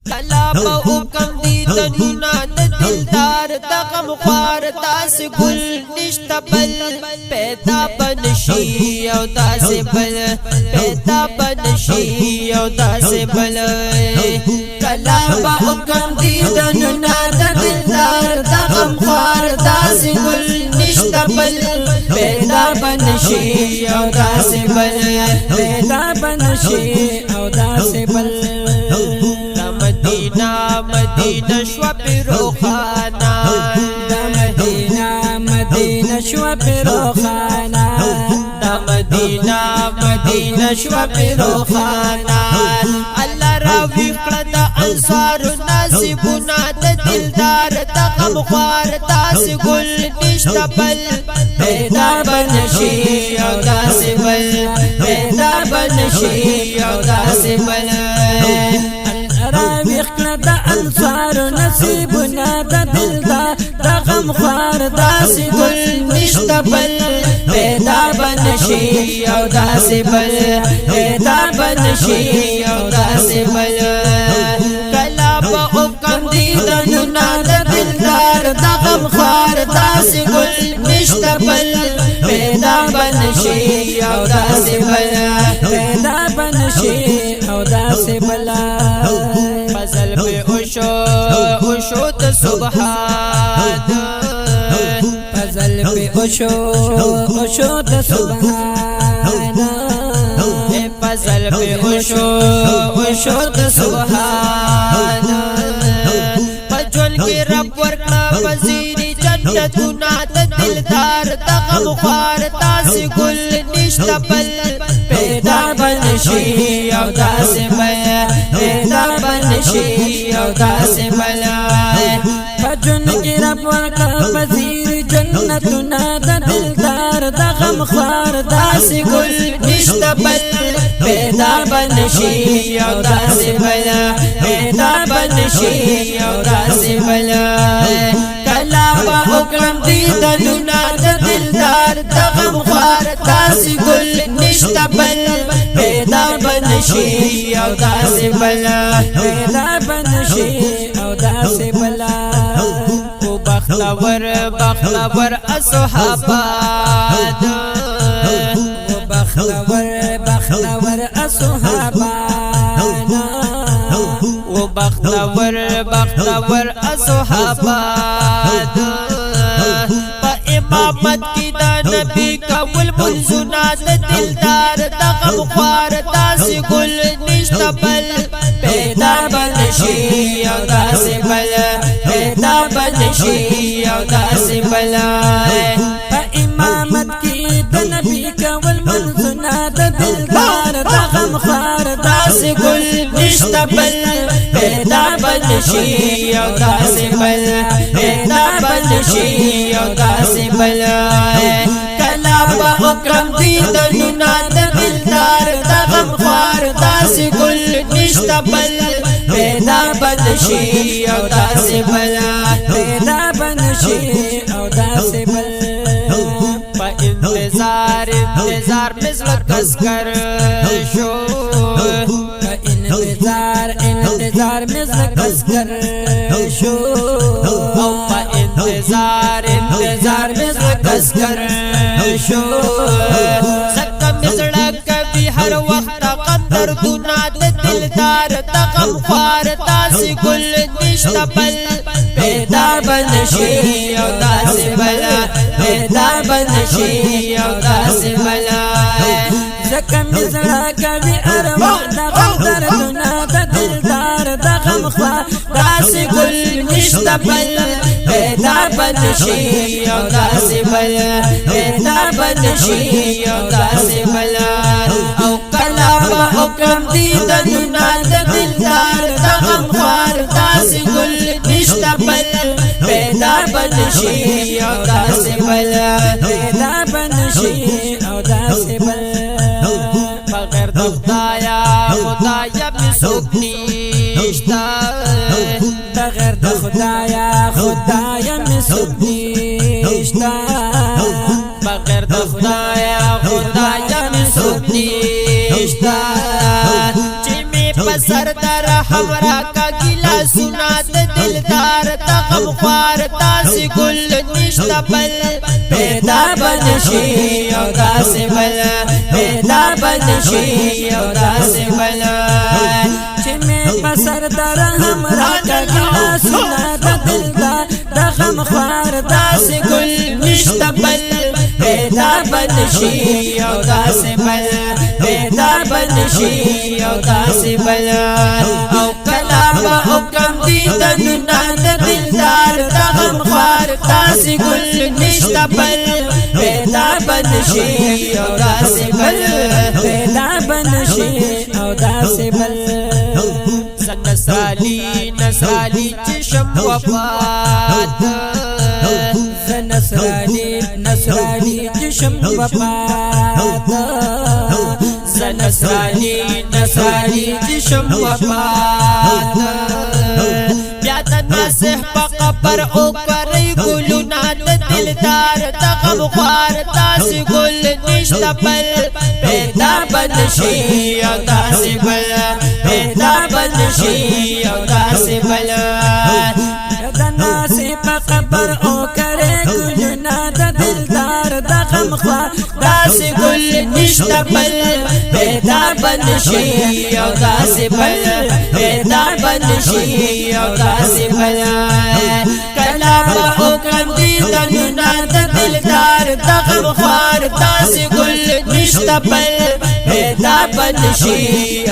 کلا با حکم دیدنونا د دلدار د غم خوار داس گل نشتا بل پیدا بنشی او داس بل پیدا بنشی او داس بل کلا با حکم دیدنونا د دلدار د غم خوار داس گل نشتا بل پیدا بنشی او داس بل پیدا بنشی او داس بل مدینہ مدینہ شوا پیرو خانا دا مدینہ مدینہ شوا پیرو خانا دا مدینہ مدینہ شوا پیرو خانا اللہ راوی قرد انصار ناسبنا دا دلدار دا غمخوار داس گل نشتا بل پیدا بنشی او داس بل پیدا بنشی او داس بل راوی خلد انصار نصیبنا دا دلدار دا غمخوار داس گل نشتا بل پیدا بنشی او داس بل پیدا بنشی او داس بل کلا با حکم دیدنونا دا دلدار دا غمخوار داس گل نشتا بل پیدا بنشی او داس بل پیدا بنشی او داس بل فضل پہ اوشو تا سبحان فضل پہ اوشو تا سبحان فضل پہ اوشو تا سبحان پجول کی رب ورکا وزیری جنتونا دا دلدار دا غمخوار داس گل نشتا بل پیدا بنشی او داس بل پیدا بنشی او داس بل پجول کی رب ورکا وزیری جنتونا دا دلدار دا غمخوار داس گل نشتا بل پیدا بنشی او داس بل پیدا بنشی او داس بل کلا با حکم دیدنونا دا دلدار دا غمخوار داس گل نشتا بل پیدا بنشی او داس بل پیدا بنشی او داس بل او بختور بختور اصحاباد او بختور بختور اصحابانا او بختور اصحاباد پا امامت کی دا نبی کول منزونا دا دلدار دا غمخوار داس گل نشتا بل پیدا بنشی او داس بل پیدا بنشی او داس بل پا امامت کی دا نبی کول منزونا دا دلدار دا غمخوار داس گل نشتا بل پیدا بنشی او داس بل پیدا بنشی او داس بل کلا با حکم دیدنونا دا دلدار دا غمخوار داس گل نشتا بل پیدا بنشی او داس بل پیدا بنشی او داس بل پا انتظار مثل کسکر شو انتظار مثل کسکر شو او پا انتظار مثل کسکر شو سکا مزڑا کبھی ہر وقت قدر دونا دا دلدار دا غمخوار داس گل نشتا بل پیدا بنشی او داس بل پیدا بنشی او داس بل زکا مزڑا کبھی ارمان دا غمدر دونا دا دلدار دا غمخوار داس گل نشتا بل پیدا بنشی او داس بل پیدا بنشی او داس بل او کلا با حکم دیدنونا دا دلدار دا غمخوار داس گل نشتا بل پیدا بنشی او داس بل پیدا بنشی او داس بل بغیر د خدایا می سوک نیشتا بغیر د خدایا می سوک نیشتا بغیر د خدایا می سوک نیشتا چی می پسر در حمرا کا گیلا خوار داس گل نشتا بل پیدا بنشی او داس بل پیدا بنشی او داس بل چې مې بسر در هم راکا سنا د دلدار د غم خوار داس گل نشتا بل پیدا بنشی او داس بل پیدا بنشی او داس بل او کلا با حکم دیدن نان دلدار د غم خوار داس گل نشتا بل پیدا بنشی او داس بل پیدا بنشي او داس بل نصرالی نصرالی چشم وفات نصرالی چشم وفات نصرالی چشم وفات بیا د نصح په قبر او کرای ګلونه د دلدار د غم خوار داس ګل نشتا بل پیدا بنشي او داس بل پیدا بنشي او داس بل د ناس په قبر او کرای ګلونه د دلدار د غم خوار داس گل نشتا بل پیدا بنشی او داس بل پیدا بنشی او داس بل کلا با حکم دیدن ناد دلدار دغم خوار داس گل نشتا بل پیدا بنشی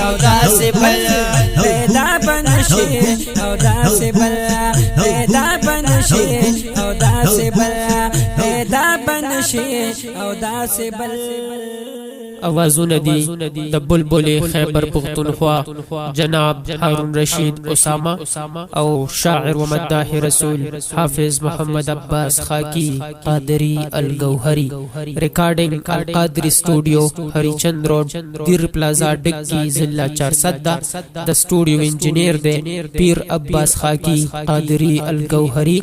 او داس بل پیدا بنشي او داس بل پیدا بنشي او داس بل پیدا بنشي او داس بل اوازونه دي د بلبل خیبر پختونخوا جناب هارون رشید اسامه او شاعر و مداح رسول حافظ محمد عباس خاکی قادری الگوهری ریکارڈنگ القادری اسٹوڈیو ہری چند روڈ دیر پلازا ڈکی ضلع 410 د اسٹوڈیو انجینئر دے پیر عباس خاکی قادری الگوهری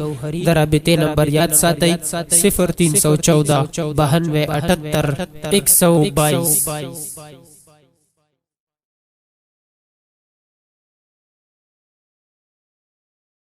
درابطے نمبر یاد ساتي 0314 92 78 122